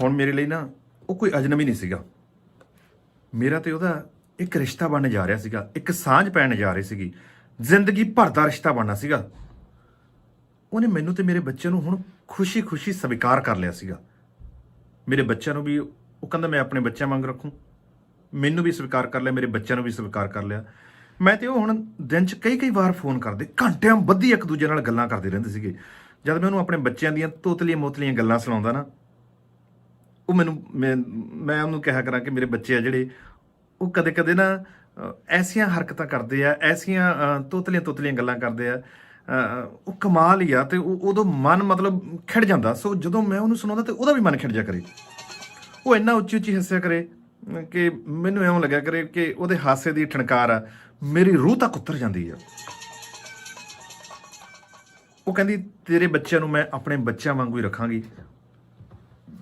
ਹੁਣ ਮੇਰੇ ਲਈ ਨਾ ਉਹ ਕੋਈ ਅਜਨਬੀ ਨਹੀਂ ਸੀਗਾ। ਮੇਰਾ ਤੇ ਉਹਦਾ ਇੱਕ ਰਿਸ਼ਤਾ ਬਣਨ ਜਾ ਰਿਹਾ ਸੀਗਾ, ਇੱਕ ਸਾਂਝ ਪੈਣ ਜਾ ਰਹੀ ਸੀਗੀ, ਜ਼ਿੰਦਗੀ ਭਰ ਦਾ ਰਿਸ਼ਤਾ ਬਣਨਾ ਸੀਗਾ। ਉਹਨੇ ਮੈਨੂੰ ਤੇ ਮੇਰੇ ਬੱਚੇ ਨੂੰ ਹੁਣ ਖੁਸ਼ੀ-ਖੁਸ਼ੀ ਸਵੀਕਾਰ ਕਰ ਲਿਆ ਸੀਗਾ। ਮੇਰੇ ਬੱਚਿਆਂ ਨੂੰ ਵੀ ਉਹ ਕਹਿੰਦਾ ਮੈਂ ਆਪਣੇ ਬੱਚਿਆਂ ਵਾਂਗ ਰੱਖੂੰ, ਮੈਨੂੰ ਵੀ ਸਵੀਕਾਰ ਕਰ ਲਿਆ, ਮੇਰੇ ਬੱਚਿਆਂ ਨੂੰ ਵੀ ਸਵੀਕਾਰ ਕਰ ਲਿਆ। ਮੈਂ ਤੇ ਉਹ ਹੁਣ ਦਿਨ 'ਚ ਕਈ ਵਾਰ ਫੋਨ ਕਰਦੇ, ਘੰਟਿਆਂ ਬੱਧੀ ਇੱਕ ਦੂਜੇ ਨਾਲ ਗੱਲਾਂ ਕਰਦੇ ਰਹਿੰਦੇ ਸੀਗੇ। ਜਦ ਮੈਂ ਉਹਨੂੰ ਆਪਣੇ ਬੱਚਿਆਂ ਦੀਆਂ ਤੋਤਲੀਆਂ-ਮੋਤਲੀਆਂ ਗੱਲਾਂ ਸੁਣਾਉਂਦਾ ਨਾ, ਉਹ ਮੈਨੂੰ ਮੈਂ ਉਹਨੂੰ ਕਿਹਾ ਕਰਾਂ ਕਿ ਮੇਰੇ ਬੱਚੇ ਆ ਜਿਹੜੇ ਉਹ ਕਦੇ-ਕਦੇ ਨਾ ਐਸੀਆਂ ਹਰਕਤਾਂ ਕਰਦੇ ਆ, ਐਸੀਆਂ ਤੋਤਲੀਆਂ ਗੱਲਾਂ ਕਰਦੇ ਆ, ਉਹ ਕਮਾਲ ਹੀ ਆ। ਤੇ ਉਦੋਂ ਮਨ ਮਤਲਬ ਖਿੜ ਜਾਂਦਾ। ਸੋ ਜਦੋਂ ਮੈਂ ਉਹਨੂੰ ਸੁਣਾਉਂਦਾ ਤੇ ਉਹਦਾ ਵੀ ਮਨ ਖਿੜ ਜਾ ਕਰੇ। ਉਹ ਇੰਨਾ ਉੱਚੀ ਹੱਸਿਆ ਕਰੇ ਕਿ ਮੈਨੂੰ ਇਉਂ ਲੱਗਿਆ ਕਰੇ ਕਿ ਉਹਦੇ ਹਾਸੇ ਦੀ ਠਣਕਾਰ ਆ ਮੇਰੀ ਰੂਹ ਤੱਕ ਉਤਰ ਜਾਂਦੀ ਆ। ਉਹ ਕਹਿੰਦੀ ਤੇਰੇ ਬੱਚਿਆਂ ਨੂੰ ਮੈਂ ਆਪਣੇ ਬੱਚਿਆਂ ਵਾਂਗੂ ਹੀ ਰੱਖਾਂਗੀ।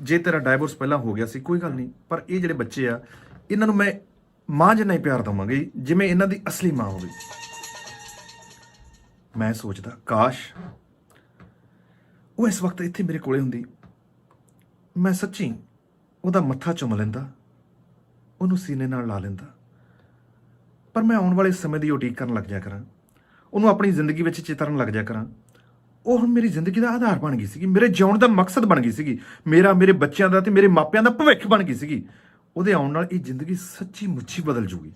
ਜੇ ਤੇਰਾ ਡਾਈਵੋਰਸ ਪਹਿਲਾਂ ਹੋ ਗਿਆ ਸੀ ਕੋਈ ਗੱਲ ਨਹੀਂ, ਪਰ ਇਹ ਜਿਹੜੇ ਬੱਚੇ ਆ ਇਹਨਾਂ ਨੂੰ ਮੈਂ ਮਾਂ ਜਿੰਨਾ ਹੀ ਪਿਆਰ ਦਵਾਂਗੀ ਜਿਵੇਂ ਇਹਨਾਂ ਦੀ ਅਸਲੀ ਮਾਂ ਹੋਵੇ। ਮੈਂ ਸੋਚਦਾ ਕਾਸ਼ ਉਹ ਇਸ ਵਕਤ ਇੱਥੇ ਮੇਰੇ ਕੋਲੇ ਹੁੰਦੀ, ਮੈਂ ਸੱਚੀ ਉਹਦਾ ਮੱਥਾ ਚੁੰਮ ਲੈਂਦਾ, ਉਹਨੂੰ ਸੀਨੇ ਨਾਲ ਲਾ ਲੈਂਦਾ। ਪਰ ਮੈਂ ਆਉਣ ਵਾਲੇ ਸਮੇਂ ਦੀ ਉਡੀਕ ਕਰਨ ਲੱਗ ਜਾ ਕਰਾਂ, ਉਹਨੂੰ ਆਪਣੀ ਜ਼ਿੰਦਗੀ ਵਿੱਚ ਚਿਤਰਨ ਲੱਗ ਜਾ ਕਰਾਂ। ਉਹ ਹੁਣ ਮੇਰੀ ਜ਼ਿੰਦਗੀ ਦਾ ਆਧਾਰ ਬਣ ਗਈ ਸੀਗੀ, ਮੇਰੇ ਜਿਉਣ ਦਾ ਮਕਸਦ ਬਣ ਗਈ ਸੀਗੀ, ਮੇਰਾ, ਮੇਰੇ ਬੱਚਿਆਂ ਦਾ ਤੇ ਮੇਰੇ ਮਾਪਿਆਂ ਦਾ ਭਵਿੱਖ ਬਣ ਗਈ ਸੀਗੀ। ਉਹਦੇ ਆਉਣ ਨਾਲ ਇਹ ਜ਼ਿੰਦਗੀ ਸੱਚੀ ਮੁੱਚੀ ਬਦਲ ਜੂਗੀ।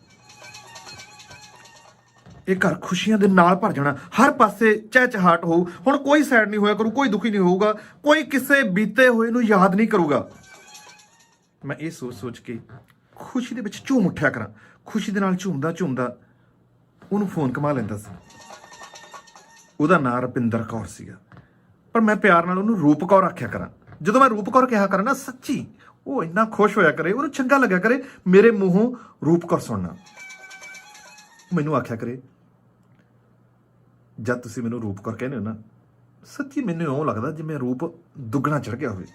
ਇਹ ਘਰ ਖੁਸ਼ੀਆਂ ਦੇ ਨਾਲ ਭਰ ਜਾਣਾ, ਹਰ ਪਾਸੇ ਚਹਿਚਹਾਟ ਹੋਊ। ਹੁਣ ਕੋਈ ਸੈਡ ਨਹੀਂ ਹੋਇਆ ਕਰੂ, ਕੋਈ ਦੁਖੀ ਨਹੀਂ ਹੋਊਗਾ, ਕੋਈ ਕਿਸੇ ਬੀਤੇ ਹੋਏ ਨੂੰ ਯਾਦ ਨਹੀਂ ਕਰੂਗਾ। ਮੈਂ ਇਹ ਸੋਚ ਕੇ ਖੁਸ਼ੀ ਦੇ ਵਿੱਚ ਝੂਮ ਉੱਠਿਆ ਕਰਾਂ। ਖੁਸ਼ੀ ਦੇ ਨਾਲ ਝੂਮਦਾ ਉਹਨੂੰ ਫੋਨ ਕਮਾ ਲੈਂਦਾ ਸੀ। ਉਹਦਾ ਨਾਂ ਰੁਪਿੰਦਰ ਕੌਰ ਸੀਗਾ, ਪਰ ਮੈਂ ਪਿਆਰ ਨਾਲ ਉਹਨੂੰ ਰੂਪ ਕੌਰ ਆਖਿਆ ਕਰਾਂ। ਜਦੋਂ ਮੈਂ ਰੂਪ ਕੌਰ ਕਿਹਾ ਕਰਾਂ ਨਾ, ਸੱਚੀ ਉਹ ਇੰਨਾ ਖੁਸ਼ ਹੋਇਆ ਕਰੇ, ਉਹਨੂੰ ਚੰਗਾ ਲੱਗਿਆ ਕਰੇ ਮੇਰੇ ਮੂੰਹੋਂ ਰੂਪ ਕੌਰ ਸੁਣਨਾ। ਮੈਨੂੰ ਆਖਿਆ ਕਰੇ ਜਦ ਤੁਸੀਂ ਮੈਨੂੰ ਰੂਪ ਕੌਰ ਕਹਿੰਦੇ ਹੋ ਨਾ, ਸੱਚੀ ਮੈਨੂੰ ਇਉਂ ਲੱਗਦਾ ਜਿਵੇਂ ਰੂਪ ਦੁੱਗਣਾ ਚੜ ਗਿਆ ਹੋਵੇ।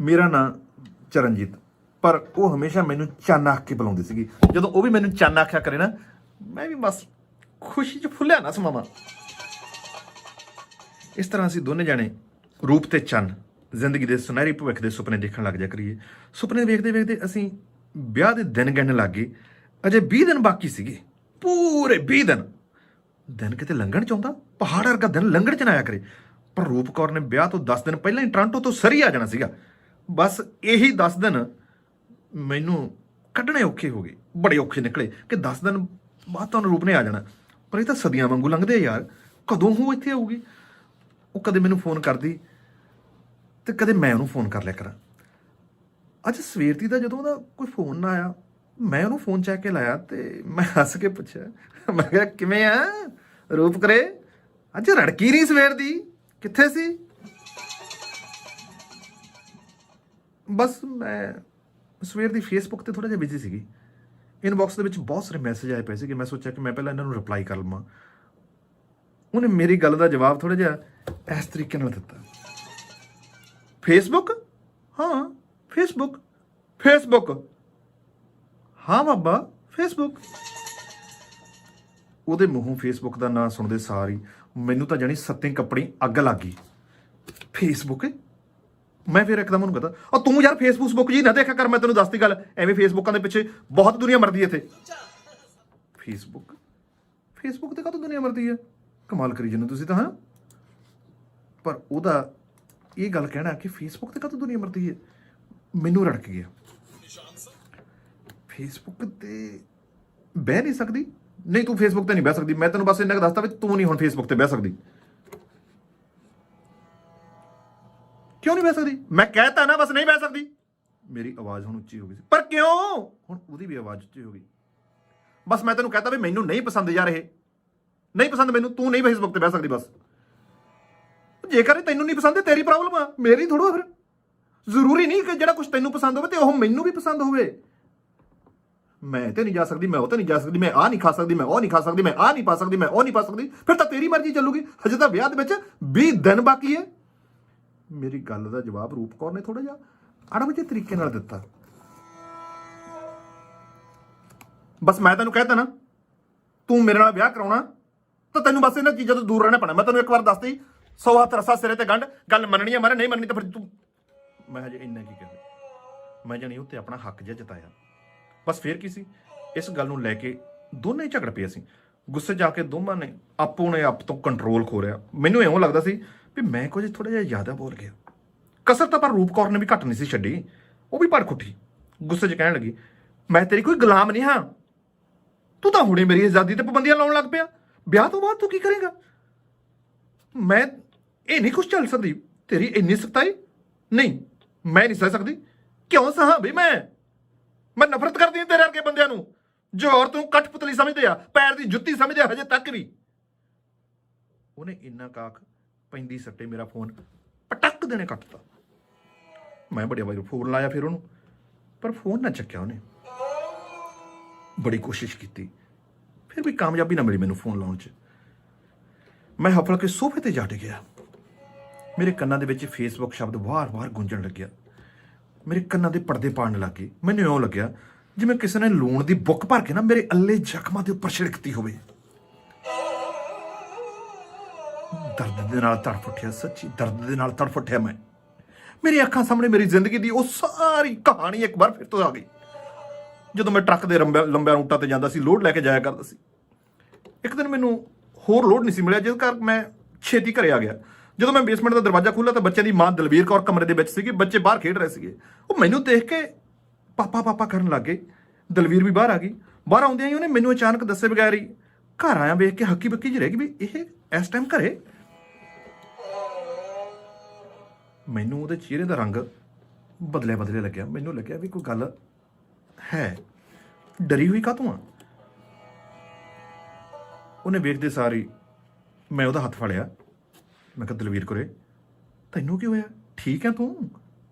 ਮੇਰਾ ਨਾਂ ਚਰਨਜੀਤ, ਪਰ ਉਹ ਹਮੇਸ਼ਾ ਮੈਨੂੰ ਚੰਨ ਆਖ ਕੇ ਬੁਲਾਉਂਦੀ ਸੀਗੀ। ਜਦੋਂ ਉਹ ਵੀ ਮੈਨੂੰ ਚੰਨ ਆਖਿਆ ਕਰੇ ਨਾ, ਮੈਂ ਵੀ ਬਸ ਖੁਸ਼ੀ 'ਚ ਫੁੱਲਿਆ ਨਾ ਸਮਾਵਾਂ। ਇਸ ਤਰ੍ਹਾਂ ਅਸੀਂ ਦੋਨੇ ਜਾਣੇ ਰੂਪ ਤੇ ਚੰਨ ਜ਼ਿੰਦਗੀ ਦੇ ਸੁਨਹਿਰੀ ਭਵਿੱਖ ਦੇ ਸੁਪਨੇ ਦੇਖਣ ਲੱਗ ਜਾ ਕਰੀਏ। ਸੁਪਨੇ ਵੇਖਦੇ ਅਸੀਂ ਵਿਆਹ ਦੇ ਦਿਨ ਗਿਣਨ ਲੱਗ ਗਏ। ਅਜੇ 20 ਦਿਨ ਬਾਕੀ ਸੀਗੇ, ਪੂਰੇ 20 ਦਿਨ ਕਿਤੇ ਲੰਘਣ ਚਾਹੁੰਦਾ, ਪਹਾੜ ਵਰਗਾ ਦਿਨ ਲੰਘਣ ਚ ਨਾ ਆਇਆ ਕਰੇ। ਪਰ ਰੂਪ ਕੌਰ ਨੇ ਵਿਆਹ ਤੋਂ 10 ਦਿਨ ਪਹਿਲਾਂ ਹੀ ਟੋਰਾਂਟੋ ਤੋਂ ਸਰੀ ਆ ਜਾਣਾ ਸੀਗਾ। ਬਸ ਇਹੀ 10 ਦਿਨ ਮੈਨੂੰ ਕੱਢਣੇ ਔਖੇ ਹੋ ਗਏ, ਬੜੇ ਔਖੇ ਨਿਕਲੇ ਕਿ 10 ਦਿਨ ਬਾਅਦ ਤਾਂ ਰੂਪ ਨੇ ਆ ਜਾਣਾ। ਪਰ ਇਹ ਤਾਂ ਸਦੀਆਂ ਵਾਂਗੂ ਲੰਘਦੇ ਯਾਰ, ਕਦੋਂ ਉਹ ਇੱਥੇ ਆਊਗੀ। ਉਹ ਕਦੇ ਮੈਨੂੰ ਫੋਨ ਕਰਦੀ ਤੇ ਕਦੇ ਮੈਂ ਉਹਨੂੰ ਫੋਨ ਕਰ ਲਿਆ ਕਰਾਂ। ਅੱਜ ਸਵੇਰ ਦੀ ਦਾ ਜਦੋਂ ਉਹਦਾ ਕੋਈ ਫੋਨ ਨਾ ਆਇਆ, ਮੈਂ ਉਹਨੂੰ ਫੋਨ ਚੱਕ ਕੇ ਲਾਇਆ ਤੇ ਮੈਂ ਹੱਸ ਕੇ ਪੁੱਛਿਆ, ਮੈਂ ਕਿਹਾ ਕਿਵੇਂ ਆ ਰੂਪ ਕਰੇ, ਅੱਜ ਰੜਕੀ ਨਹੀਂ ਸਵੇਰ ਦੀ, ਕਿੱਥੇ ਸੀ? ਬਸ ਮੈਂ ਸਵੇਰ ਦੀ ਫੇਸਬੁੱਕ ਤੇ ਥੋੜਾ ਜਿਹਾ ਬਿਜ਼ੀ ਸੀਗੀ। ਇਨਬਾਕਸ ਦੇ ਵਿੱਚ ਬਹੁਤ ਸਾਰੇ ਮੈਸੇਜ ਆਏ ਪਏ ਸੀ ਕਿ ਮੈਂ ਸੋਚਿਆ ਕਿ ਮੈਂ ਪਹਿਲਾਂ ਇਹਨਾਂ ਨੂੰ ਰਿਪਲਾਈ ਕਰ ਲਵਾਂ। ਉਹਨੇ ਮੇਰੀ ਗੱਲ ਦਾ ਜਵਾਬ ਥੋੜਾ ਜਿਹਾ ਇਸ ਤਰੀਕੇ ਨਾਲ ਦਿੱਤਾ, ਫੇਸਬੁੱਕ? ਹਾਂ ਫੇਸਬੁੱਕ ਹਾਂ ਬਾਬਾ, ਫੇਸਬੁੱਕ। ਉਹਦੇ ਮੂੰਹੋਂ ਫੇਸਬੁੱਕ ਦਾ ਨਾਂ ਸੁਣਦੇ ਸਾਰ ਹੀ ਮੈਨੂੰ ਤਾਂ ਜਾਣੀ ਸੱਤੇ ਕੱਪੜੀ ਅੱਗ ਲੱਗ ਗਈ। ਫੇਸਬੁੱਕ? ਮੈਂ ਫਿਰ ਇੱਕਦਮ ਉਹਨੂੰ ਕਹਤਾ, ਤੂੰ ਯਾਰ ਫੇਸਬੁੱਕ ਜੀ ਨਾ ਦੇਖਿਆ ਕਰ, ਮੈਂ ਤੈਨੂੰ ਦੱਸਦੀ ਗੱਲ, ਐਵੇਂ ਫੇਸਬੁੱਕਾਂ ਦੇ ਪਿੱਛੇ ਬਹੁਤ ਦੁਨੀਆ ਮਰਦੀ ਹੈ ਇੱਥੇ। ਫੇਸਬੁੱਕ ਤੇ ਕਾਹਤੋਂ ਦੁਨੀਆ ਮਰਦੀ ਹੈ, ਕਮਾਲ ਕਰੀ ਜਾਂਦੇ ਤੁਸੀਂ ਤਾਂ। ਹਾਂ, ਪਰ ਉਹਦਾ ਇਹ ਗੱਲ ਕਹਿਣਾ ਕਿ ਫੇਸਬੁੱਕ ਤੇ ਕਾਹਤੋਂ ਦੁਨੀਆ ਮਰਦੀ ਹੈ, ਮੈਨੂੰ ਰੜਕ ਗਿਆ। ਫੇਸਬੁੱਕ ਤੇ ਬਹਿ ਨਹੀਂ ਸਕਦੀ? ਨਹੀਂ, ਤੂੰ ਫੇਸਬੁੱਕ ਤੇ ਨਹੀਂ ਬਹਿ ਸਕਦੀ। ਮੈਂ ਤੈਨੂੰ ਬਸ ਇੰਨਾ ਕੁ ਦੱਸਦਾ ਵੀ ਤੂੰ ਨਹੀਂ ਹੁਣ ਫੇਸਬੁੱਕ ਤੇ ਬਹਿ ਸਕਦੀ। ਕਿਉਂ ਨਹੀਂ ਬਹਿ ਸਕਦੀ? ਮੈਂ ਕਹਿਤਾ ਨਾ, ਬਸ ਨਹੀਂ ਬਹਿ ਸਕਦੀ। ਮੇਰੀ ਆਵਾਜ਼ ਹੁਣ ਉੱਚੀ ਹੋ ਗਈ ਸੀ। ਪਰ ਕਿਉਂ? ਹੁਣ ਉਹਦੀ ਵੀ ਆਵਾਜ਼ ਉੱਚੀ ਹੋ ਗਈ। ਬਸ ਮੈਂ ਤੈਨੂੰ ਕਹਤਾ ਵੀ ਮੈਨੂੰ ਨਹੀਂ ਪਸੰਦ ਯਾਰ, ਇਹ ਨਹੀਂ ਪਸੰਦ ਮੈਨੂੰ, ਤੂੰ ਨਹੀਂ ਫੇਸਬੁੱਕ ਤੇ ਬਹਿ ਸਕਦੀ। ਬਸ ਜੇਕਰ ਤੈਨੂੰ ਨਹੀਂ ਪਸੰਦ, ਤੇਰੀ ਪ੍ਰੋਬਲਮ ਆ, ਮੇਰੀ ਥੋੜ੍ਹਾ। ਫਿਰ ਜ਼ਰੂਰੀ ਨਹੀਂ ਕਿ ਜਿਹੜਾ ਕੁਝ ਤੈਨੂੰ ਪਸੰਦ ਹੋਵੇ ਤੇ ਉਹ ਮੈਨੂੰ ਵੀ ਪਸੰਦ ਹੋਵੇ। ਮੈਂ ਤੇ ਨਹੀਂ ਜਾ ਸਕਦੀ, ਮੈਂ ਉਹ ਤੇ ਨਹੀਂ ਜਾ ਸਕਦੀ, ਮੈਂ ਆਹ ਨਹੀਂ ਖਾ ਸਕਦੀ, ਮੈਂ ਉਹ ਨਹੀਂ ਖਾ ਸਕਦੀ, ਮੈਂ ਆਹ ਨਹੀਂ ਪਾ ਸਕਦੀ, ਮੈਂ ਉਹ ਨਹੀਂ ਪਾ ਸਕਦੀ। ਫਿਰ ਤਾਂ ਤੇਰੀ ਮਰਜ਼ੀ ਚੱਲੂਗੀ। ਹਜੇ ਤਾਂ ਵਿਆਹ ਦੇ ਵਿੱਚ 20 ਦਿਨ ਬਾਕੀ ਹੈ। ਮੇਰੀ ਗੱਲ ਦਾ ਜਵਾਬ ਰੂਪ ਕੌਰ ਨੇ ਥੋੜਾ ਜਿਹਾ ਅੜਬਜੇ ਤਰੀਕੇ ਨਾਲ ਦਿੱਤਾ। ਬਸ ਮੈਂ ਤੈਨੂੰ ਕਹਿਤਾ ਨਾ, ਤੂੰ ਮੇਰੇ ਨਾਲ ਵਿਆਹ ਕਰਾਉਣਾ ਤਾਂ ਤੈਨੂੰ ਬਸ ਇਹਨਾਂ ਚੀਜ਼ਾਂ ਤੋਂ ਦੂਰ ਰਹਿਣਾ ਪੈਣਾ। ਮੈਂ ਤੈਨੂੰ ਇੱਕ ਵਾਰ ਦੱਸਤੀ, 100 ਹੱਥ ਰਸਾ ਸਿਰੇ ਤੇ ਗੰਢ, ਗੱਲ ਮੰਨਣੀ ਹੈ ਨਹੀਂ ਮੰਨਣੀ ਤਾਂ ਫਿਰ ਤੂੰ। ਮੈਂ ਹਜੇ ਇੰਨਾ ਕੀ ਕਹਿੰਦਾ, ਮੈਂ ਜਾਣੀ ਉੱਤੇ ਆਪਣਾ ਹੱਕ ਜਿਹਾ ਜਤਾਇਆ। ਬਸ ਫੇਰ ਕੀ ਸੀ, ਇਸ ਗੱਲ ਨੂੰ ਲੈ ਕੇ ਦੋਨੇ ਹੀ ਝਗੜ ਪਏ ਅਸੀਂ। ਗੁੱਸੇ ਜਾ ਕੇ ਦੋਵਾਂ ਨੇ ਆਪੋ ਨੇ ਆਪ ਤੋਂ ਕੰਟਰੋਲ ਖੋ ਰਿਹਾ। ਮੈਨੂੰ ਇਉਂ ਲੱਗਦਾ ਸੀ ਵੀ ਮੈਂ ਕੁਝ ਥੋੜਾ ਜਿਹਾ ਜ਼ਿਆਦਾ ਬੋਲ ਗਿਆ। ਕਸਰ ਤਾਂ ਪਰ ਰੂਪ ਕੌਰ ਨੇ ਵੀ ਘੱਟ ਨਹੀਂ ਸੀ ਛੱਡੀ, ਉਹ ਵੀ ਭੜਕ ਉੱਠੀ। ਗੁੱਸੇ 'ਚ ਕਹਿਣ ਲੱਗੀ, ਮੈਂ ਤੇਰੀ ਕੋਈ ਗੁਲਾਮ ਨਹੀਂ ਹਾਂ, ਤੂੰ ਤਾਂ ਹੁਣੇ ਮੇਰੀ ਆਜ਼ਾਦੀ ਤੇ ਪਾਬੰਦੀਆਂ ਲਾਉਣ ਲੱਗ ਪਿਆ। ਵਿਆਹ ਤੋਂ ਬਾਅਦ ਤੂੰ ਕੀ ਕਰੇਗਾ? ਮੈਂ ਇਹ ਨਹੀਂ ਕੁਛ ਚੱਲ ਸਕਦੀ, ਤੇਰੀ ਇੰਨੀ ਸਖਤਾਈ ਨਹੀਂ, ਮੈਂ ਨਹੀਂ ਸਹਿ ਸਕਦੀ। ਕਿਉਂ ਸਹਾਂ ਵੀ ਮੈਂ ਨਫ਼ਰਤ ਕਰਦੀ ਹਾਂ ਤੇਰੇ ਵਰਗੇ ਬੰਦਿਆਂ ਨੂੰ, ਜੋ ਔਰਤ ਕੱਠ ਪੁਤਲੀ ਸਮਝਦੇ ਆ, ਪੈਰ ਦੀ ਜੁੱਤੀ ਸਮਝਦੇ ਆ ਹਜੇ ਤੱਕ ਵੀ। ਉਹਨੇ ਇੰਨਾ ਕਾਕ ਪੈਂਦੀ ਸੱਟੇ ਮੇਰਾ ਫੋਨ ਪਟਕ ਦੇਣੇ ਕੱਟਤਾ। ਮੈਂ ਬੜਿਆ ਵਾਰੀ ਫੋਨ ਲਾਇਆ ਫਿਰ ਉਹਨੂੰ, ਪਰ ਫੋਨ ਨਾ ਚੱਕਿਆ ਉਹਨੇ। ਬੜੀ ਕੋਸ਼ਿਸ਼ ਕੀਤੀ, ਫਿਰ ਵੀ ਕਾਮਯਾਬੀ ਨਾ ਮਿਲੀ ਮੈਨੂੰ ਫੋਨ ਲਾਉਣ 'ਚ। ਮੈਂ ਹਫਲ ਕੇ ਸੋਫੇ ਤੇ ਜਾ ਡਿੱਗਿਆ। ਮੇਰੇ ਕੰਨਾਂ ਦੇ ਵਿੱਚ ਫੇਸਬੁੱਕ ਸ਼ਬਦ ਵਾਰ-ਵਾਰ ਗੂੰਜਣ ਲੱਗਿਆ। ਮੇਰੇ ਕੰਨਾਂ ਦੇ ਪਰਦੇ ਪਾੜਨ ਲੱਗ ਗਏ। ਮੈਨੂੰ ਇਉਂ ਲੱਗਿਆ ਜਿਵੇਂ ਕਿਸੇ ਨੇ ਲੂਣ ਦੀ ਬੁੱਕ ਭਰ ਕੇ ਨਾ ਮੇਰੇ ਅੱਲੇ ਜ਼ਖਮਾਂ ਦੇ ਉੱਪਰ ਛਿੜਕਤੀ ਹੋਵੇ। ਦਰਦ ਦੇ ਨਾਲ ਤੜਫ ਉੱਠਿਆ, ਸੱਚੀ ਦਰਦ ਦੇ ਨਾਲ ਤੜਫ ਉੱਠਿਆ ਮੈਂ। ਮੇਰੀ ਅੱਖਾਂ ਸਾਹਮਣੇ ਮੇਰੀ ਜ਼ਿੰਦਗੀ ਦੀ ਉਹ ਸਾਰੀ ਕਹਾਣੀ ਇੱਕ ਵਾਰ ਫਿਰ ਤੋਂ ਆ ਗਈ। ਜਦੋਂ ਮੈਂ ਟਰੱਕ ਦੇ ਲੰਬਿਆਂ ਰੂਟਾਂ ਤੇ ਜਾਂਦਾ ਸੀ, ਲੋਡ ਲੈ ਕੇ ਜਾਇਆ ਕਰਦਾ ਸੀ। ਇੱਕ ਦਿਨ ਮੈਨੂੰ ਹੋਰ ਲੋਡ ਨਹੀਂ ਸੀ ਮਿਲਿਆ, ਜਿਸ ਕਰਕੇ ਮੈਂ ਛੇਤੀ ਘਰੇ ਆ ਗਿਆ। ਜਦੋਂ ਮੈਂ ਬੇਸਮੈਂਟ ਦਾ ਦਰਵਾਜ਼ਾ ਖੋਲ੍ਹਿਆ ਤਾਂ ਬੱਚਿਆਂ ਦੀ ਮਾਂ ਦਲਵੀਰ ਕੌਰ ਕਮਰੇ ਦੇ ਵਿੱਚ ਸੀਗੀ। ਬੱਚੇ ਬਾਹਰ ਖੇਡ ਰਹੇ ਸੀਗੇ। ਉਹ ਮੈਨੂੰ ਦੇਖ ਕੇ ਪਾਪਾ ਪਾਪਾ ਕਰਨ ਲੱਗ ਗਏ। ਦਲਵੀਰ ਵੀ ਬਾਹਰ ਆ ਗਈ। ਬਾਹਰ ਆਉਂਦਿਆਂ ਹੀ ਉਹਨੇ ਮੈਨੂੰ ਅਚਾਨਕ ਦੱਸੇ ਬਗੈਰ ਹੀ ਘਰ ਆਇਆ ਵੇਖ ਕੇ ਹੱਕੀ ਬੱਕੀ ਜਿਹੀ ਰਹਿ ਗਈ ਵੀ ਇਹ ਇਸ ਟਾਈਮ ਘਰੇ। ਮੈਨੂੰ ਉਹਦੇ ਚਿਹਰੇ ਦਾ ਰੰਗ ਬਦਲਿਆ ਲੱਗਿਆ। ਮੈਨੂੰ ਲੱਗਿਆ ਵੀ ਕੋਈ ਗੱਲ ਹੈ। ਡਰੀ ਹੋਈ ਕਾਹਤੋਂ ਆ? ਉਹਨੇ ਵੇਖਦੇ ਸਾਰੀ ਮੈਂ ਉਹਦਾ ਹੱਥ ਫੜਿਆ। ਮੈਂ ਕਿਹਾ, ਦਲਵੀਰ ਕੌਰੇ ਤੈਨੂੰ ਕੀ ਹੋਇਆ? ਠੀਕ ਹੈ ਤੂੰ?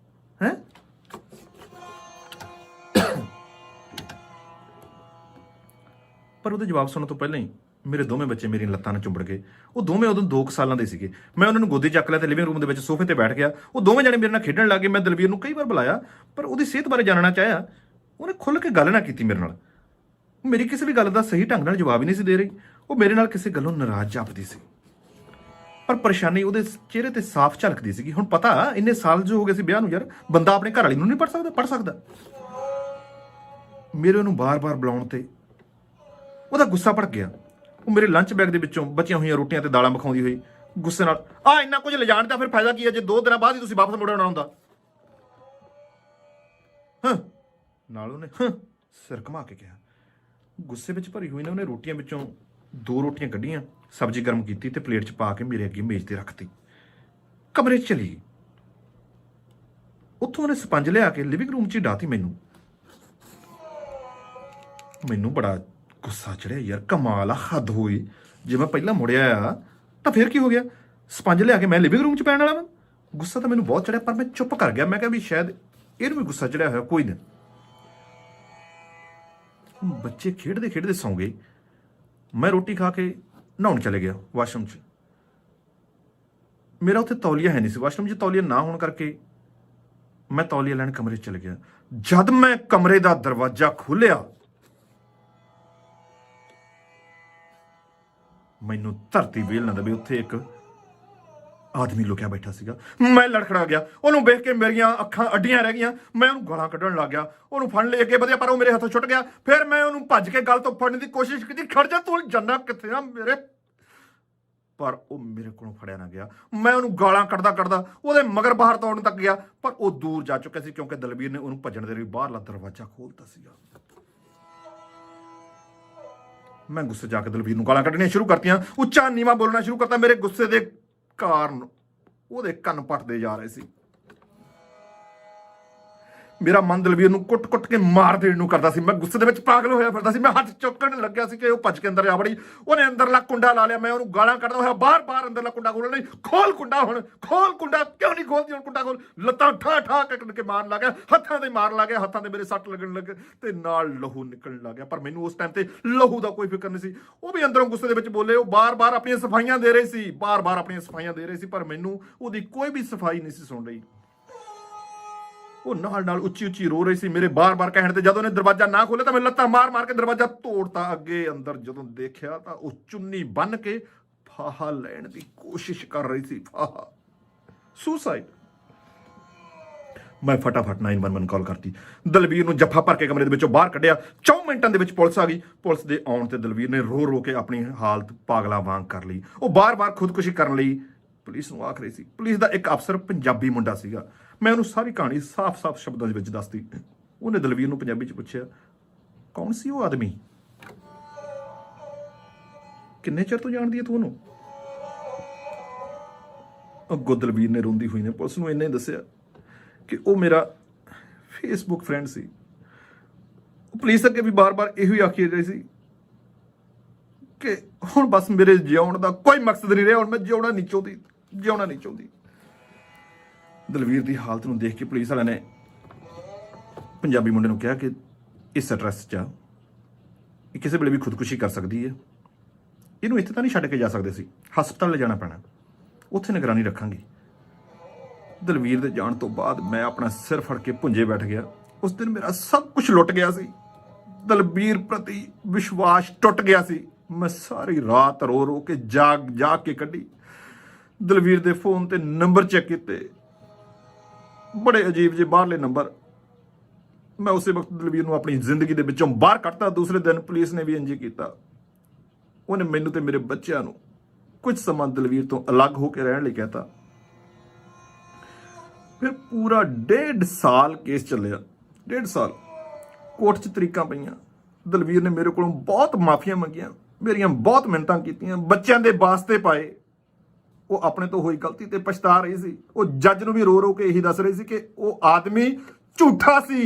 ਹੈਂ? ਪਰ ਉਹਦੇ ਜਵਾਬ ਸੁਣਨ ਤੋਂ ਪਹਿਲਾਂ ਹੀ ਮੇਰੇ ਦੋਵੇਂ ਬੱਚੇ ਮੇਰੀਆਂ ਲੱਤਾਂ ਨਾਲ ਚੁੰਬੜ ਗਏ। ਉਹ ਦੋਵੇਂ ਉਦੋਂ 2 ਸਾਲਾਂ ਦੇ ਸੀਗੇ। ਮੈਂ ਉਹਨਾਂ ਨੂੰ ਗੋਦੀ ਚੱਕ ਲਿਆ ਤੇ ਲਿਵਿੰਗ ਰੂਮ ਦੇ ਵਿੱਚ ਸੋਫੇ ਤੇ ਬੈਠ ਗਿਆ। ਉਹ ਦੋਵੇਂ ਜਣੇ ਮੇਰੇ ਨਾਲ ਖੇਡਣ ਲੱਗ ਗਏ। ਮੈਂ ਦਲਵੀਰ ਨੂੰ ਕਈ ਵਾਰ ਬੁਲਾਇਆ, ਪਰ ਉਹਦੀ ਸਿਹਤ ਬਾਰੇ ਜਾਣਨਾ ਚਾਹਿਆ। ਉਹਨੇ ਖੁੱਲ੍ਹ ਕੇ ਗੱਲ ਨਾ ਕੀਤੀ ਮੇਰੇ ਨਾਲ। ਮੇਰੀ ਕਿਸੇ ਵੀ ਗੱਲ ਦਾ ਸਹੀ ਢੰਗ ਨਾਲ ਜਵਾਬ ਹੀ ਨਹੀਂ ਸੀ ਦੇ ਰਹੀ। ਉਹ ਮੇਰੇ ਨਾਲ ਕਿਸੇ ਗੱਲੋਂ ਨਾਰਾਜ਼ ਜਾਪਦੀ ਸੀ, ਪਰ ਪਰੇਸ਼ਾਨੀ ਉਹਦੇ ਚਿਹਰੇ ਤੇ ਸਾਫ਼ ਝਲਕਦੀ ਸੀਗੀ। ਹੁਣ ਪਤਾ ਇੰਨੇ ਸਾਲ ਜੋ ਹੋ ਗਏ ਸੀ ਵਿਆਹ ਨੂੰ, ਯਾਰ ਬੰਦਾ ਆਪਣੇ ਘਰ ਵਾਲੀ ਨੂੰ ਨਹੀਂ ਪੜ ਸਕਦਾ। ਮੇਰੇ ਉਹਨੂੰ ਬਾਰ-ਬਾਰ ਬੁਲਾਉਣ ਤੇ ਉਹਦਾ ਗੁੱਸਾ ਭੜਕ ਗਿਆ। ਉਹ ਮੇਰੇ ਲੰਚ ਬੈਗ ਦੇ ਵਿੱਚੋਂ ਬਚੀਆਂ ਹੋਈਆਂ ਰੋਟੀਆਂ ਤੇ ਦਾਲਾਂ ਮਖਾਉਂਦੀ ਹੋਈ ਗੁੱਸੇ ਨਾਲ, ਇੰਨਾ ਕੁਝ ਲਿਜਾਣ ਦਾ ਫਿਰ ਫਾਇਦਾ ਕੀ ਹੈ ਜੇ 2 ਦਿਨਾਂ ਬਾਅਦ ਹੀ ਤੁਸੀਂ ਵਾਪਸ ਮੁੜਨਾ ਹੁੰਦਾ। ਨਾਲ ਉਹਨੇ ਸਿਰ ਘੁਮਾ ਕੇ ਕਿਹਾ। ਗੁੱਸੇ ਵਿੱਚ ਭਰੀ ਹੋਈ ਨੇ ਉਹਨੇ ਰੋਟੀਆਂ ਵਿੱਚੋਂ 2 ਰੋਟੀਆਂ ਕੱਢੀਆਂ, ਸਬਜ਼ੀ ਗਰਮ ਕੀਤੀ ਤੇ ਪਲੇਟ 'ਚ ਪਾ ਕੇ ਮੇਰੇ ਅੱਗੇ ਮੇਜ਼ ਤੇ ਰੱਖਤੀ। ਕਮਰੇ 'ਚ ਚਲੀ ਗਈ। ਉੱਥੋਂ ਉਹਨੇ ਸਪੰਜ ਲਿਆ ਕੇ ਲਿਵਿੰਗ ਰੂਮ 'ਚ ਹੀ ਡਾਤੀ। ਮੈਨੂੰ ਬੜਾ ਗੁੱਸਾ ਚੜਿਆ। ਯਾਰ ਕਮਾਲ ਆ, ਹੱਦ ਹੋਈ। ਜੇ ਮੈਂ ਪਹਿਲਾਂ ਮੁੜਿਆ ਆ ਤਾਂ ਫਿਰ ਕੀ ਹੋ ਗਿਆ? ਸਪੰਜ ਲਿਆ ਕੇ ਮੈਂ ਲਿਵਿੰਗ ਰੂਮ 'ਚ ਪੈਣ ਵਾਲਾ ਵਾਂ। ਗੁੱਸਾ ਤਾਂ ਮੈਨੂੰ ਬਹੁਤ ਚੜਿਆ, ਪਰ ਮੈਂ ਚੁੱਪ ਕਰ ਗਿਆ। ਮੈਂ ਕਿਹਾ ਵੀ ਸ਼ਾਇਦ ਇਹਨੂੰ ਵੀ ਗੁੱਸਾ ਚੜਿਆ ਹੋਇਆ, ਕੋਈ ਨਾ। ਬੱਚੇ ਖੇਡਦੇ ਖੇਡਦੇ ਸੌਂ ਗਏ। ਮੈਂ ਰੋਟੀ ਖਾ ਕੇ ਨਹਾਉਣ ਚਲੇ ਗਿਆ ਵਾਸ਼ਰੂਮ 'ਚ। ਮੇਰਾ ਉੱਥੇ ਤੌਲੀਆ ਹੈ ਨਹੀਂ ਸੀ। ਵਾਸ਼ਰੂਮ 'ਚ ਤੌਲੀਆ ਨਾ ਹੋਣ ਕਰਕੇ ਮੈਂ ਤੌਲੀਆ ਲੈਣ ਕਮਰੇ 'ਚ ਚਲੇ ਗਿਆ। ਜਦ ਮੈਂ ਕਮਰੇ ਦਾ ਦਰਵਾਜ਼ਾ ਖੋਲ੍ਹਿਆ, ਮੈਨੂੰ ਧਰਤੀ ਵੇਲ ਨਾ ਦਵੇ। ਉੱਥੇ ਇੱਕ ਆਦਮੀ ਲੁਕਿਆ ਬੈਠਾ ਸੀਗਾ। ਮੈਂ ਲੜਖੜਾ ਗਿਆ। ਉਹਨੂੰ ਵੇਖ ਕੇ ਮੇਰੀਆਂ ਅੱਖਾਂ ਅੱਡੀਆਂ ਰਹਿ ਗਈਆਂ। ਮੈਂ ਉਹਨੂੰ ਗਾਲਾਂ ਕੱਢਣ ਲੱਗ ਗਿਆ। ਉਹਨੂੰ ਫੜਨ ਲਈ ਅੱਗੇ ਵਧਿਆ, ਪਰ ਉਹ ਮੇਰੇ ਹੱਥੋਂ ਛੁੱਟ ਗਿਆ। ਫਿਰ ਮੈਂ ਉਹਨੂੰ ਭੱਜ ਕੇ ਗਲ ਤੋਂ ਫੜਨ ਦੀ ਕੋਸ਼ਿਸ਼ ਕੀਤੀ। ਖੜ ਜਾ, ਤੂੰ ਜੰਨਾ ਕਿੱਥੇ ਆ ਮੇਰੇ? ਪਰ ਉਹ ਮੇਰੇ ਕੋਲੋਂ ਫੜਿਆ ਨਾ ਗਿਆ। ਮੈਂ ਉਹਨੂੰ ਗਾਲਾਂ ਕੱਢਦਾ ਉਹਦੇ ਮਗਰ ਬਾਹਰ ਤੋੜਨ ਤੱਕ ਗਿਆ, ਪਰ ਉਹ ਦੂਰ ਜਾ ਚੁੱਕਿਆ ਸੀ, ਕਿਉਂਕਿ ਦਲਵੀਰ ਨੇ ਉਹਨੂੰ ਭੱਜਣ ਦੇ ਲਈ ਬਾਹਰਲਾ ਦਰਵਾਜ਼ਾ ਖੋਲ੍ਹਤਾ ਸੀਗਾ। ਮੈਂ ਗੁੱਸੇ ਜਾ ਕੇ ਦਲਵੀਰ ਨੂੰ ਗਾਲਾਂ ਕੱਢਣੀਆਂ ਸ਼ੁਰੂ ਕਰਤੀਆਂ, ਉੱਚਾ ਨੀਵਾਂ ਬੋਲਣਾ ਸ਼ੁਰੂ ਕਰਤਾ। ਮੇਰੇ ਗੁੱਸੇ ਦੇ ਕਾਰਨ ਉਹਦੇ ਕੰਨ ਪੱਟਦੇ ਜਾ ਰਹੇ ਸੀ। ਮੇਰਾ ਮਨ ਦਲਵੀਰ ਨੂੰ ਕੁੱਟ-ਕੁੱਟ ਕੇ ਮਾਰ ਦੇਣ ਨੂੰ ਕਰਦਾ ਸੀ। ਮੈਂ ਗੁੱਸੇ ਦੇ ਵਿੱਚ ਪਾਗਲ ਹੋਇਆ ਫਿਰਦਾ ਸੀ। ਮੈਂ ਹੱਥ ਚੁੱਕਣ ਲੱਗਿਆ ਸੀ ਕਿ ਉਹ ਭੱਜ ਕੇ ਅੰਦਰ ਆ ਵੜੀ। ਉਹਨੇ ਅੰਦਰਲਾ ਕੁੰਡਾ ਲਾ ਲਿਆ। ਮੈਂ ਉਹਨੂੰ ਗਾਲਾਂ ਕੱਢਦਾ ਹੋਇਆ ਬਾਰ-ਬਾਰ ਅੰਦਰਲਾ ਕੁੰਡਾ ਖੋਲ੍ਹ, ਨਹੀਂ ਖੋਲ ਕੁੰਡਾ, ਹੁਣ ਖੋਲ ਕੁੰਡਾ, ਕਿਉਂ ਨਹੀਂ ਖੋਲਦੀ? ਹੁਣ ਕੁੰਡਾ ਖੋਲ। ਲੱਤਾਂ ਠਾ ਕੇ ਮਾਰਨ ਲੱਗ ਗਿਆ, ਹੱਥਾਂ ਤੇ ਮਾਰਨ ਲੱਗ ਗਿਆ। ਹੱਥਾਂ ਤੇ ਮੇਰੇ ਸੱਟ ਲੱਗਣ ਲੱਗੇ ਤੇ ਨਾਲ ਲਹੂ ਨਿਕਲਣ ਲੱਗ ਗਿਆ। ਪਰ ਮੈਨੂੰ ਉਸ ਟਾਈਮ ਤੇ ਲਹੂ ਦਾ ਕੋਈ ਫਿਕਰ ਨਹੀਂ ਸੀ। ਉਹ ਵੀ ਅੰਦਰੋਂ ਗੁੱਸੇ ਦੇ ਵਿੱਚ ਬੋਲੇ। ਉਹ ਬਾਰ-ਬਾਰ ਆਪਣੀਆਂ ਸਫਾਈਆਂ ਦੇ ਰਹੇ ਸੀ, ਪਰ ਮੈਨੂੰ ਉਹਦੀ ਕੋਈ ਵੀ ਸਫਾਈ ਨਹੀਂ ਸੀ ਸੁਣ ਰਹੀ। ਉਹ ਨਾਲ ਉੱਚੀ ਰੋ ਰਹੀ ਸੀ ਮੇਰੇ ਬਾਰ-ਬਾਰ ਕਹਿਣ ਤੇ। ਜਦੋਂ ਉਹਨੇ ਦਰਵਾਜ਼ਾ ਨਾ ਖੋਲ੍ਹਿਆ ਤਾਂ ਮੈਂ ਲੱਤਾਂ ਮਾਰ ਕੇ ਦਰਵਾਜ਼ਾ ਤੋੜਤਾ। ਅੱਗੇ ਅੰਦਰ ਜਦੋਂ ਦੇਖਿਆ ਤਾਂ ਉਹ ਚੁੰਨੀ ਬੰਨ੍ਹ ਕੇ ਫਾਹਾ ਲੈਣ ਦੀ ਕੋਸ਼ਿਸ਼ ਕਰ ਰਹੀ ਸੀ। ਫਾਹਾ, ਸੁਸਾਈਡ। ਮੈਂ ਫਟਾਫਟ 911 ਕਾਲ ਕਰਤੀ। ਦਲਵੀਰ ਨੂੰ ਜੱਫਾ ਭਰ ਕੇ ਕਮਰੇ ਦੇ ਵਿੱਚੋਂ ਬਾਹਰ ਕੱਢਿਆ। 4 ਮਿੰਟਾਂ ਦੇ ਵਿੱਚ ਪੁਲਿਸ ਆ ਗਈ। ਪੁਲਿਸ ਦੇ ਆਉਣ ਤੇ ਦਲਵੀਰ ਨੇ ਰੋ ਰੋ ਕੇ ਆਪਣੀ ਹਾਲਤ ਪਾਗਲਾ ਵਾਂਗ ਕਰ ਲਈ। ਉਹ ਬਾਰ-ਬਾਰ ਖੁਦਕੁਸ਼ੀ ਕਰਨ ਲਈ ਪੁਲਿਸ ਨੂੰ ਆਖ ਰਹੀ ਸੀ। ਪੁਲਿਸ ਦਾ ਇੱਕ ਅਫਸਰ ਪੰਜਾਬੀ ਮੁੰਡਾ ਸੀਗਾ। ਮੈਂ ਉਹਨੂੰ ਸਾਰੀ ਕਹਾਣੀ ਸਾਫ਼-ਸਾਫ਼ ਸ਼ਬਦਾਂ ਦੇ ਵਿੱਚ ਦੱਸਦੀ। ਉਹਨੇ ਦਲਵੀਰ ਨੂੰ ਪੰਜਾਬੀ 'ਚ ਪੁੱਛਿਆ, ਕੌਣ ਸੀ ਉਹ ਆਦਮੀ? ਕਿੰਨੇ ਚਿਰ ਤੋਂ ਜਾਣਦੀ ਹੈ ਤੂੰ ਉਹਨੂੰ? ਅੱਗੋਂ ਦਲਵੀਰ ਨੇ ਰੋਂਦੀ ਹੋਈ ਨੇ ਪੁਲਿਸ ਨੂੰ ਇੰਨੇ ਦੱਸਿਆ ਕਿ ਉਹ ਮੇਰਾ ਫੇਸਬੁੱਕ ਫਰੈਂਡ ਸੀ। ਪੁਲਿਸ ਅੱਗੇ ਵੀ ਬਾਰ-ਬਾਰ ਇਹੋ ਹੀ ਆਖੀ ਰਹੀ ਸੀ ਕਿ ਹੁਣ ਬਸ ਮੇਰੇ ਜਿਉਣ ਦਾ ਕੋਈ ਮਕਸਦ ਨਹੀਂ ਰਿਹਾ, ਹੁਣ ਮੈਂ ਜਿਉਣਾ ਨਹੀਂ ਚਾਹੁੰਦੀ। ਦਲਵੀਰ ਦੀ ਹਾਲਤ ਨੂੰ ਦੇਖ ਕੇ ਪੁਲਿਸ ਵਾਲਿਆਂ ਨੇ ਪੰਜਾਬੀ ਮੁੰਡੇ ਨੂੰ ਕਿਹਾ ਕਿ ਇਸ ਐਡਰੈਸ 'ਚ ਇਹ ਕਿਸੇ ਵੇਲੇ ਵੀ ਖੁਦਕੁਸ਼ੀ ਕਰ ਸਕਦੀ ਹੈ, ਇਹਨੂੰ ਇੱਥੇ ਤਾਂ ਨਹੀਂ ਛੱਡ ਕੇ ਜਾ ਸਕਦੇ ਸੀ, ਹਸਪਤਾਲ ਲੈ ਜਾਣਾ ਪੈਣਾ, ਉੱਥੇ ਨਿਗਰਾਨੀ ਰੱਖਾਂਗੇ। ਦਲਵੀਰ ਦੇ ਜਾਣ ਤੋਂ ਬਾਅਦ ਮੈਂ ਆਪਣਾ ਸਿਰ ਫੜ ਕੇ ਭੁੰਜੇ ਬੈਠ ਗਿਆ। ਉਸ ਦਿਨ ਮੇਰਾ ਸਭ ਕੁਝ ਲੁੱਟ ਗਿਆ ਸੀ। ਦਲਵੀਰ ਪ੍ਰਤੀ ਵਿਸ਼ਵਾਸ ਟੁੱਟ ਗਿਆ ਸੀ। ਮੈਂ ਸਾਰੀ ਰਾਤ ਰੋ ਰੋ ਕੇ ਜਾਗ ਕੇ ਕੱਢੀ। ਦਲਵੀਰ ਦੇ ਫੋਨ ਤੇ ਨੰਬਰ ਚੈੱਕ ਕੀਤੇ, ਬੜੇ ਅਜੀਬ ਜਿਹੇ ਬਾਹਰਲੇ ਨੰਬਰ। ਮੈਂ ਉਸੇ ਵਕਤ ਦਲਵੀਰ ਨੂੰ ਆਪਣੀ ਜ਼ਿੰਦਗੀ ਦੇ ਵਿੱਚੋਂ ਬਾਹਰ ਕੱਢਤਾ। ਦੂਸਰੇ ਦਿਨ ਪੁਲਿਸ ਨੇ ਵੀ ਇੰਝ ਕੀਤਾ। ਉਹਨੇ ਮੈਨੂੰ ਤੇ ਮੇਰੇ ਬੱਚਿਆਂ ਨੂੰ ਕੁਝ ਸਮਾਂ ਦਲਵੀਰ ਤੋਂ ਅਲੱਗ ਹੋ ਕੇ ਰਹਿਣ ਲਈ ਕਹਿਤਾ। ਫਿਰ ਪੂਰਾ 1.5 ਸਾਲ ਕੇਸ ਚੱਲਿਆ। 1.5 ਸਾਲ ਕੋਰਟ 'ਚ ਤਰੀਕਾਂ ਪਈਆਂ। ਦਲਵੀਰ ਨੇ ਮੇਰੇ ਕੋਲੋਂ ਬਹੁਤ ਮਾਫੀਆਂ ਮੰਗੀਆਂ, ਮੇਰੀਆਂ ਬਹੁਤ ਮਿੰਨਤਾਂ ਕੀਤੀਆਂ, ਬੱਚਿਆਂ ਦੇ ਵਾਸਤੇ ਪਾਏ। ਉਹ ਆਪਣੇ ਤੋਂ ਹੋਈ ਗਲਤੀ ਤੇ ਪਛਤਾ ਰਹੀ ਸੀ। ਉਹ ਜੱਜ ਨੂੰ ਵੀ ਰੋ ਰੋ ਕੇ ਇਹੀ ਦੱਸ ਰਹੀ ਸੀ ਕਿ ਉਹ ਆਦਮੀ ਝੂਠਾ ਸੀ।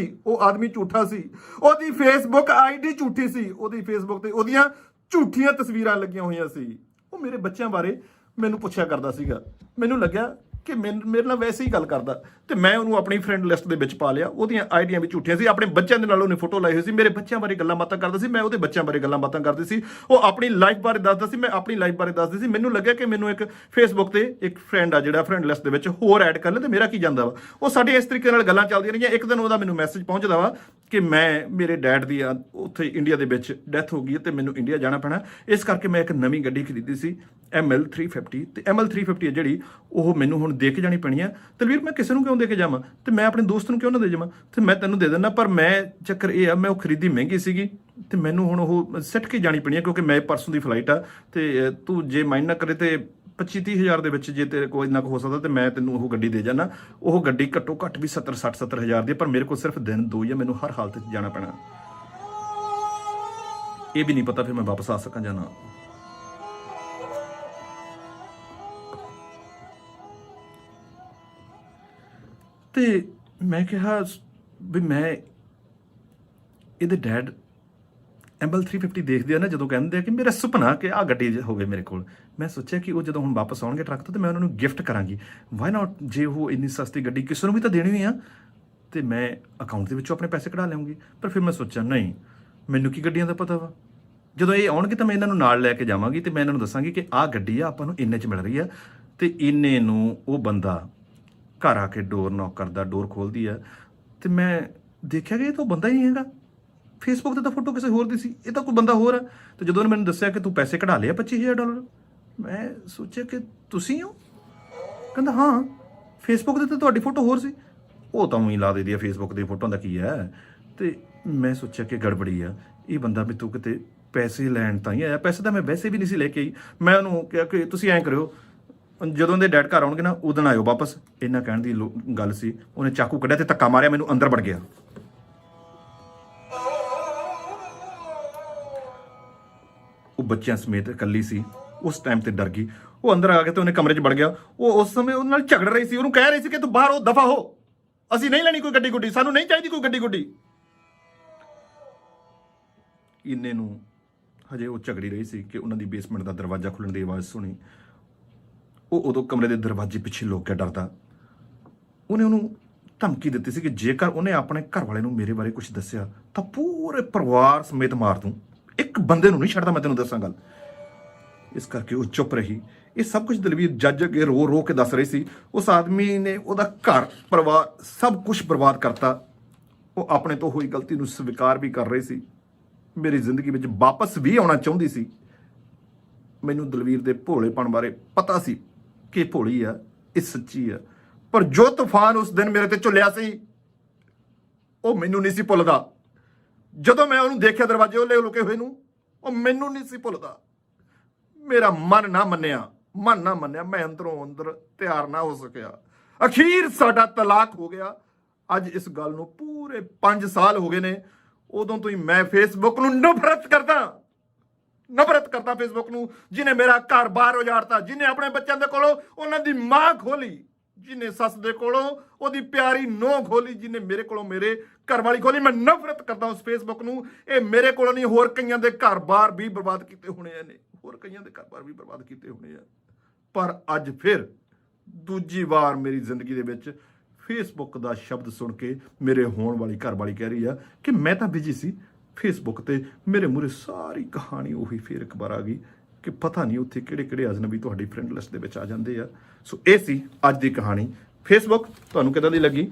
ਉਹਦੀ ਫੇਸਬੁੱਕ ਆਈਡੀ ਝੂਠੀ ਸੀ। ਉਹਦੀ ਫੇਸਬੁੱਕ ਤੇ ਉਹਦੀਆਂ ਝੂਠੀਆਂ ਤਸਵੀਰਾਂ ਲੱਗੀਆਂ ਹੋਈਆਂ ਸੀ। ਉਹ ਮੇਰੇ ਬੱਚਿਆਂ ਬਾਰੇ ਮੈਨੂੰ ਪੁੱਛਿਆ ਕਰਦਾ ਸੀਗਾ। ਮੈਨੂੰ ਲੱਗਿਆ ਕਿ ਮੇਰੇ ਨਾਲ ਵੈਸੇ ਹੀ ਗੱਲ ਕਰਦਾ ਤੇ ਮੈਂ ਉਹਨੂੰ ਆਪਣੀ ਫਰੈਂਡ ਲਿਸਟ ਦੇ ਵਿੱਚ ਪਾ ਲਿਆ। ਉਹਦੀਆਂ ਆਈਡੀਆਂ ਵੀ ਝੂਠੀਆਂ ਸੀ। ਆਪਣੇ ਬੱਚਿਆਂ ਦੇ ਨਾਲ ਉਹਨੇ ਫੋਟੋ ਲਾਈ ਹੋਈ ਸੀ। ਮੇਰੇ ਬੱਚਿਆਂ ਬਾਰੇ ਗੱਲਾਂ ਬਾਤਾਂ ਕਰਦਾ ਸੀ, ਮੈਂ ਉਹਦੇ ਬੱਚਿਆਂ ਬਾਰੇ ਗੱਲਾਂ ਬਾਤਾਂ ਕਰਦੀ ਸੀ। ਉਹ ਆਪਣੀ ਲਾਈਫ ਬਾਰੇ ਦੱਸਦਾ ਸੀ, ਮੈਂ ਆਪਣੀ ਲਾਈਫ ਬਾਰੇ ਦੱਸਦੀ ਸੀ। ਮੈਨੂੰ ਲੱਗਿਆ ਕਿ ਮੈਨੂੰ ਇੱਕ ਫੇਸਬੁੱਕ ਤੇ ਇੱਕ ਫਰੈਂਡ ਆ ਜਿਹੜਾ ਫਰੈਂਡ ਲਿਸਟ ਦੇ ਵਿੱਚ ਹੋਰ ਐਡ ਕਰ ਲੈ ਤੇ ਮੇਰਾ ਕੀ ਜਾਂਦਾ ਵਾ। ਉਹ ਸਾਡੇ ਇਸ ਤਰੀਕੇ ਨਾਲ ਗੱਲਾਂ ਚੱਲਦੀਆਂ ਰਹੀਆਂ। ਇੱਕ ਦਿਨ ਉਹਦਾ ਮੈਨੂੰ ਮੈਸੇਜ ਪਹੁੰਚਦਾ ਵਾ ਕਿ ਮੇਰੇ ਡੈਡ ਦੀ ਉੱਥੇ ਇੰਡੀਆ ਦੇ ਵਿੱਚ ਡੈਥ ਹੋ ਗਈ ਹੈ ਤੇ ਮੈਨੂੰ ਇੰਡੀਆ ਜਾਣਾ ਪੈਣਾ। ਇਸ ਕਰਕੇ ਮੈਂ ਇੱਕ ਨਵੀਂ ਗੱਡੀ ਖਰੀਦੀ ਸੀ, ML350। ਤੇ ML350 ਹੈ ਜਿਹੜੀ, ਉਹ ਮੈਨੂੰ ਹੁਣ ਦੇ ਕੇ ਜਾਣੀ ਪੈਣੀ ਆ। ਦਲਵੀਰ, ਮੈਂ ਕਿਸੇ ਨੂੰ ਕਿਉਂ ਦੇ ਕੇ ਜਾਵਾਂ ਤੇ ਮੈਂ ਆਪਣੇ ਦੋਸਤ ਨੂੰ ਕਿਉਂ ਨਾ ਦੇ ਜਾਵਾਂ? ਤੇ ਮੈਂ ਤੈਨੂੰ ਦੇ ਦਿੰਦਾ, ਪਰ ਮੈਂ ਚੱਕਰ ਇਹ ਆ, ਮੈਂ ਉਹ ਖਰੀਦੀ ਮਹਿੰਗੀ ਸੀਗੀ ਤੇ ਮੈਨੂੰ ਹੁਣ ਉਹ ਸਿੱਟ ਕੇ ਜਾਣੀ ਪੈਣੀ ਆ ਕਿਉਂਕਿ ਮੈਂ ਪਰਸੋਂ ਦੀ ਫਲਾਈਟ ਆ। ਤੇ ਤੂੰ ਜੇ ਮਾਈਂਡ ਨਾ ਕਰੇ ਤੇ 25-30 ਹਜ਼ਾਰ ਦੇ ਵਿੱਚ ਜੇ ਤੇਰੇ ਕੋਲ ਇੰਨਾ ਕੁ ਹੋ ਸਕਦਾ ਤੇ ਮੈਂ ਤੈਨੂੰ ਉਹ ਗੱਡੀ ਦੇ ਜਾਣਾ। ਉਹ ਗੱਡੀ ਘੱਟੋ ਘੱਟ ਵੀ 70 ਹਜ਼ਾਰ ਦੀ, ਪਰ ਮੇਰੇ ਕੋਲ ਸਿਰਫ ਦਿਨ 2 ਹੀ ਆ। ਮੈਨੂੰ ਹਰ ਹਾਲਤ 'ਚ ਜਾਣਾ ਪੈਣਾ। ਇਹ ਵੀ ਨਹੀਂ ਪਤਾ ਫਿਰ ਮੈਂ ਵਾਪਸ ਆ ਸਕਾਂ ਜਾਂ ਨਾ। ਤੇ ਮੈਂ ਕਿਹਾ ਵੀ ਮੈਂ ਇਹਦੇ ਡੈਡ ML350 ਦੇਖਦੇ ਆ ਨਾ, ਜਦੋਂ ਕਹਿੰਦੇ ਆ ਕਿ ਮੇਰਾ ਸੁਪਨਾ ਕਿ ਆਹ ਗੱਡੀ ਹੋਵੇ ਮੇਰੇ ਕੋਲ। ਮੈਂ ਸੋਚਿਆ ਕਿ ਉਹ ਜਦੋਂ ਹੁਣ ਵਾਪਸ ਆਉਣਗੇ ਟਰੱਕ ਤੋਂ ਤੇ ਮੈਂ ਉਹਨਾਂ ਨੂੰ ਗਿਫਟ ਕਰਾਂਗੀ। Why not? ਜੇ ਉਹ ਇੰਨੀ ਸਸਤੀ ਗੱਡੀ ਕਿਸੇ ਨੂੰ ਵੀ ਤਾਂ ਦੇਣੀ ਹੋਈ ਆ ਤੇ ਮੈਂ ਅਕਾਊਂਟ ਦੇ ਵਿੱਚੋਂ ਆਪਣੇ ਪੈਸੇ ਕਢਾ ਲਿਆਉਂਗੀ। ਪਰ ਫਿਰ ਮੈਂ ਸੋਚਿਆ ਨਹੀਂ, ਮੈਨੂੰ ਕੀ ਗੱਡੀਆਂ ਦਾ ਪਤਾ ਵਾ। ਜਦੋਂ ਇਹ ਆਉਣਗੇ ਤਾਂ ਮੈਂ ਇਹਨਾਂ ਨੂੰ ਨਾਲ ਲੈ ਕੇ ਜਾਵਾਂਗੀ ਤੇ ਮੈਂ ਇਹਨਾਂ ਨੂੰ ਦੱਸਾਂਗੀ ਕਿ ਆਹ ਗੱਡੀ ਆ ਆਪਾਂ ਨੂੰ ਇੰਨੇ 'ਚ ਮਿਲ ਰਹੀ ਆ। ਤੇ ਇੰਨੇ ਨੂੰ ਉਹ ਬੰਦਾ ਘਰ ਆ ਕੇ ਡੋਰ ਨੌਕ ਕਰਦਾ, ਡੋਰ ਖੋਲਦੀ ਆ ਤੇ ਮੈਂ ਦੇਖਿਆ ਕਿ ਇਹ ਤਾਂ ਬੰਦਾ ਹੀ ਨਹੀਂ ਹੈਗਾ। ਫੇਸਬੁੱਕ ਤੇ ਤਾਂ ਫੋਟੋ ਕਿਸੇ ਹੋਰ ਦੀ ਸੀ, ਇਹ ਤਾਂ ਕੋਈ ਬੰਦਾ ਹੋਰ ਆ। ਤੇ ਜਦੋਂ ਉਹਨੇ ਮੈਨੂੰ ਦੱਸਿਆ ਕਿ ਤੂੰ ਪੈਸੇ ਕਢਾ ਲਿਆ $25,000, ਮੈਂ ਸੋਚਿਆ ਕਿ ਤੁਸੀਂ ਹੋ? ਕਹਿੰਦਾ ਹਾਂ, ਫੇਸਬੁੱਕ ਤੇ ਤਾਂ ਤੁਹਾਡੀ ਫੋਟੋ ਹੋਰ ਸੀ। ਉਹ ਤਾਂ ਉਹੀ ਲਾ ਦੇਦੀ ਆ, ਫੇਸਬੁੱਕ ਦੀ ਫੋਟੋ ਦਾ ਕੀ ਹੈ। ਤੇ ਮੈਂ ਸੋਚਿਆ ਕਿ ਗੜਬੜੀ ਆ, ਇਹ ਬੰਦਾ ਵੀ ਤੂੰ ਕਿਤੇ ਪੈਸੇ ਲੈਣ ਤਾਂ ਹੀ ਆਇਆ। ਪੈਸੇ ਤਾਂ ਮੈਂ ਵੈਸੇ ਵੀ ਨਹੀਂ ਸੀ ਲੈ ਕੇ ਆਈ। ਮੈਂ ਉਹਨੂੰ ਕਿਹਾ ਕਿ ਤੁਸੀਂ ਐਂ ਕਰਿਓ, ਜਦੋਂ ਦੇ ਡੈਡ ਘਰ ਆਉਣਗੇ ਨਾ ਉਦੋਂ ਆਇਓ ਵਾਪਸ। ਇੰਨਾ ਕਹਿਣ ਦੀ ਗੱਲ ਸੀ। ਉਹਨੇ ਚਾਕੂ ਕੱਢਿਆ ਤੇ ਧੱਕਾ ਮਾਰਿਆ, ਮੈਨੂੰ ਅੰਦਰ ਵੜ ਗਿਆ। ਉਹ ਬੱਚਿਆਂ ਸਮੇਤ ਇਕੱਲੀ ਸੀ, ਉਸ ਟਾਈਮ ਤੇ ਡਰ ਗਈ। ਉਹ ਅੰਦਰ ਆ ਕੇ ਤੇ ਉਹਨੇ ਕਮਰੇ 'ਚ ਵੜ ਗਿਆ। ਉਹ ਉਸ ਸਮੇਂ ਉਹਦੇ ਨਾਲ ਝਗੜ ਰਹੀ ਸੀ, ਉਹਨੂੰ ਕਹਿ ਰਹੀ ਸੀ ਕਿ ਤੂੰ ਬਾਹਰ ਹੋ, ਦਫਾ ਹੋ, ਅਸੀਂ ਨਹੀਂ ਲੈਣੀ ਕੋਈ ਗੱਡੀ ਗੁੱਡੀ, ਸਾਨੂੰ ਨਹੀਂ ਚਾਹੀਦੀ ਕੋਈ ਗੱਡੀ ਗੁੱਡੀ। ਇੰਨੇ ਨੂੰ ਹਜੇ ਉਹ ਝਗੜੀ ਰਹੀ ਸੀ ਕਿ ਉਹਨਾਂ ਦੀ ਬੇਸਮੈਂਟ ਦਾ ਦਰਵਾਜ਼ਾ ਖੁੱਲਣ ਦੀ ਆਵਾਜ਼ ਸੁਣੀ। ਉਹ ਉਦੋਂ ਕਮਰੇ ਦੇ ਦਰਵਾਜ਼ੇ ਪਿੱਛੇ ਲੁੱਕ ਕੇ ਡਰਦਾ। ਉਹਨੇ ਉਹਨੂੰ ਧਮਕੀ ਦਿੱਤੀ ਸੀ ਕਿ ਜੇਕਰ ਉਹਨੇ ਆਪਣੇ ਘਰ ਵਾਲੇ ਨੂੰ ਮੇਰੇ ਬਾਰੇ ਕੁਝ ਦੱਸਿਆ ਤਾਂ ਪੂਰੇ ਪਰਿਵਾਰ ਸਮੇਤ ਮਾਰ ਦੂੰ, ਇੱਕ ਬੰਦੇ ਨੂੰ ਨਹੀਂ ਛੱਡਦਾ, ਮੈਂ ਤੈਨੂੰ ਦੱਸਾਂ ਗੱਲ। ਇਸ ਕਰਕੇ ਉਹ ਚੁੱਪ ਰਹੀ। ਇਹ ਸਭ ਕੁਝ ਦਲਵੀਰ ਜੱਜ ਅੱਗੇ ਰੋ ਰੋ ਕੇ ਦੱਸ ਰਹੀ ਸੀ। ਉਸ ਆਦਮੀ ਨੇ ਉਹਦਾ ਘਰ ਪਰਿਵਾਰ ਸਭ ਕੁਝ ਬਰਬਾਦ ਕਰਤਾ। ਉਹ ਆਪਣੇ ਤੋਂ ਹੋਈ ਗਲਤੀ ਨੂੰ ਸਵੀਕਾਰ ਵੀ ਕਰ ਰਹੀ ਸੀ, ਮੇਰੀ ਜ਼ਿੰਦਗੀ ਵਿੱਚ ਵਾਪਸ ਵੀ ਆਉਣਾ ਚਾਹੁੰਦੀ ਸੀ। ਮੈਨੂੰ ਦਲਵੀਰ ਦੇ ਭੋਲੇਪਣ ਬਾਰੇ ਪਤਾ ਸੀ ਕਿ ਇਹ ਭੋਲੀ ਆ, ਇਹ ਸੱਚੀ ਆ, ਪਰ ਜੋ ਤੂਫਾਨ ਉਸ ਦਿਨ ਮੇਰੇ ਤੇ ਝੁੱਲਿਆ ਸੀ ਉਹ ਮੈਨੂੰ ਨਹੀਂ ਸੀ ਭੁੱਲਦਾ। ਜਦੋਂ ਮੈਂ ਉਹਨੂੰ ਦੇਖਿਆ ਦਰਵਾਜ਼ੇ ਉਹਲੇ ਲੁਕੇ ਹੋਏ ਨੂੰ, ਉਹ ਮੈਨੂੰ ਨਹੀਂ ਸੀ ਭੁੱਲਦਾ। ਮੇਰਾ ਮਨ ਨਾ ਮੰਨਿਆ, ਮੈਂ ਅੰਦਰੋਂ ਅੰਦਰ ਤਿਆਰ ਨਾ ਹੋ ਸਕਿਆ। ਅਖੀਰ ਸਾਡਾ ਤਲਾਕ ਹੋ ਗਿਆ। ਅੱਜ ਇਸ ਗੱਲ ਨੂੰ ਪੂਰੇ 5 ਸਾਲ ਹੋ ਗਏ ਨੇ। ਉਦੋਂ ਤੋਂ ਹੀ ਮੈਂ ਫੇਸਬੁੱਕ ਨੂੰ ਨਫ਼ਰਤ ਕਰਦਾ ਫੇਸਬੁੱਕ ਨੂੰ, ਜਿਹਨੇ ਮੇਰਾ ਘਰ-ਬਾਰ ਉਜਾੜਤਾ, ਜਿਹਨੇ ਆਪਣੇ ਬੱਚਿਆਂ ਦੇ ਕੋਲੋਂ ਉਹਨਾਂ ਦੀ ਮਾਂ ਖੋਲੀ, ਜਿਹਨੇ ਸੱਸ ਦੇ ਕੋਲੋਂ ਉਹਦੀ ਪਿਆਰੀ ਨੂੰਹ ਖੋਲੀ, ਜਿਹਨੇ ਮੇਰੇ ਕੋਲੋਂ ਮੇਰੇ ਘਰ ਵਾਲੀ ਖੋਲੀ। ਮੈਂ ਨਫ਼ਰਤ ਕਰਦਾ ਉਸ ਫੇਸਬੁੱਕ ਨੂੰ। ਇਹ ਮੇਰੇ ਕੋਲੋਂ ਨਹੀਂ, ਹੋਰ ਕਈਆਂ ਦੇ ਘਰ-ਬਾਰ ਵੀ ਬਰਬਾਦ ਕੀਤੇ ਹੋਣੇ ਨੇ, ਪਰ ਅੱਜ ਫਿਰ ਦੂਜੀ ਵਾਰ ਮੇਰੀ ਜ਼ਿੰਦਗੀ ਦੇ ਵਿੱਚ ਫੇਸਬੁੱਕ ਦਾ ਸ਼ਬਦ ਸੁਣ ਕੇ ਮੇਰੇ ਹੋਣ ਵਾਲੀ ਘਰਵਾਲੀ ਕਹਿ ਰਹੀ ਆ ਕਿ ਮੈਂ ਤਾਂ ਬਿਜੀ ਸੀ ਫੇਸਬੁੱਕ ਤੇ। ਮੇਰੇ ਮੂਹਰੇ ਸਾਰੀ ਕਹਾਣੀ ਉਹੀ ਫੇਰ ਇੱਕ ਵਾਰ ਆ ਗਈ ਕਿ ਪਤਾ ਨਹੀਂ ਉੱਥੇ ਕਿਹੜੇ ਅਜਨਬੀ ਤੁਹਾਡੀ ਫਰੈਂਡ ਲਿਸਟ ਦੇ ਵਿੱਚ ਆ ਜਾਂਦੇ ਆ। ਸੋ ਇਹ ਸੀ ਅੱਜ ਦੀ ਕਹਾਣੀ। ਫੇਸਬੁੱਕ ਤੁਹਾਨੂੰ ਕਿੱਦਾਂ ਦੀ ਲੱਗੀ